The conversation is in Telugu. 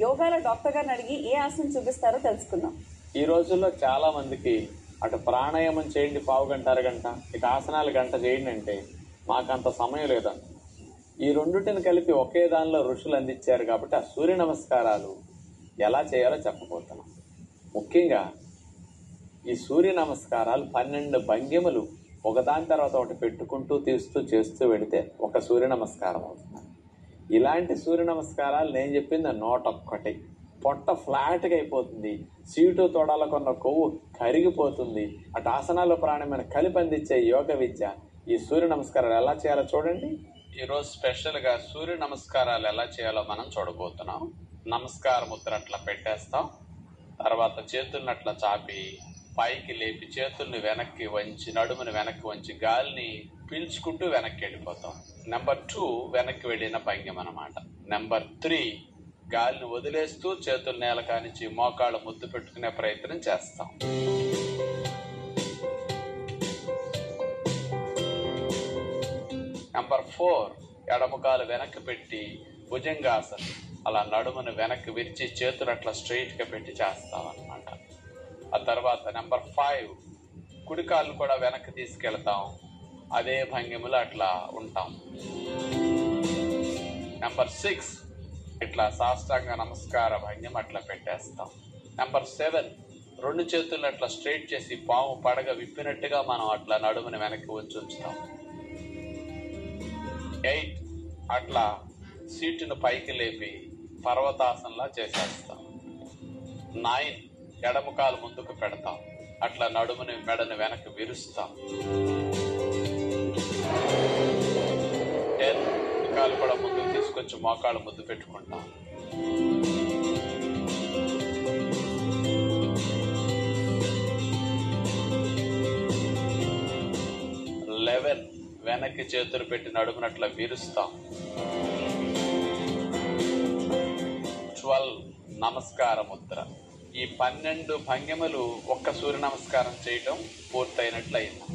యోగాలో డాక్టర్ గారిని అడిగి ఏ ఆసనం చూపిస్తారో తెలుసుకుందాం. ఈ రోజుల్లో చాలా మందికి అటు ప్రాణాయామం చేయండి పావు గంట అరగంట, ఇటు ఆసనాలు గంట చేయండి అంటే మాకంత సమయం లేదంట. ఈ రెండుటిని కలిపి ఒకే దానిలో ఋషులు అందించారు కాబట్టి ఆ సూర్య నమస్కారాలు ఎలా చేయాలో చెప్పబోతున్నాం. ముఖ్యంగా ఈ సూర్య నమస్కారాలు 12 భంగిమలు ఒకదాని తర్వాత ఒకటి పెట్టుకుంటూ తీస్తూ చేస్తూ వెళితే ఒక సూర్య నమస్కారం అవుతుంది. ఇలాంటి సూర్య నమస్కారాలు నేను చెప్పింది 101. పొట్ట ఫ్లాట్గా అయిపోతుంది, సీటు తొడాలకున్న కొవ్వు కరిగిపోతుంది. అటు ఆసనాలు ప్రాణాయామం కలిపి అందించే యోగ విద్య ఈ సూర్య నమస్కారాలు ఎలా చేయాలో చూడండి. ఈరోజు స్పెషల్గా సూర్య నమస్కారాలు ఎలా చేయాలో మనం చూడబోతున్నాం. నమస్కార ముద్ర అట్లా పెట్టేస్తాం. తర్వాత చేతులను అట్లా చాపి పైకి లేపి చేతుల్ని వెనక్కి వంచి నడుముని వెనక్కి వంచి గాలిని పీల్చుకుంటూ వెనక్కి వెళ్ళిపోతాం. నెంబర్ 2 వెనక్కి వెళ్ళిన భంగిమ అన్నమాట. నెంబర్ 3 గాలిని వదిలేస్తూ చేతులు నేల కానించి మోకాళ్ళు ముద్దు పెట్టుకునే ప్రయత్నం చేస్తాం. నెంబర్ 4 ఎడమకాలు వెనక్కి పెట్టి భుజంగాసనం, అలా నడుమును వెనక్కి విరిచి చేతులు అట్లా స్ట్రైట్ గా పెట్టి చేస్తాం అన్నమాట. ఆ తర్వాత నెంబర్ 5 కుడికాళ్ళు కూడా వెనక్కి తీసుకెళ్తాం, అదే భంగిమలో అట్లా ఉంటాం. నెంబర్ 6 ఇట్లా సాష్టాంగ నమస్కార భంగిమ అట్లా పెట్టేస్తాం. నెంబర్ 7 2 చేతులను అట్లా స్ట్రైట్ చేసి పాము పడగ విప్పినట్టుగా మనం అట్లా నడుముని వెనక్కి ఉంచుతాం. 8 అట్లా సీటును పైకి లేపి పర్వతాసనలా చేసేస్తాం. 9 ఎడమ కాలు ముందుకు పెడతాం, అట్లా నడుముని మెడను వెనక్కి విరుస్తాం. 10 కాలు కూడా ముందుకు తీసుకొచ్చి మోకాళ్ళు ముద్దు పెట్టుకుంటాం. 11 వెనక్కి చేతులు పెట్టి నడుమునట్లా విరుస్తాం. 12 నమస్కార ముద్ర. ఈ 12 భంగిమలు ఒక్క సూర్య నమస్కారం చేయటం పూర్తయినట్లయింది.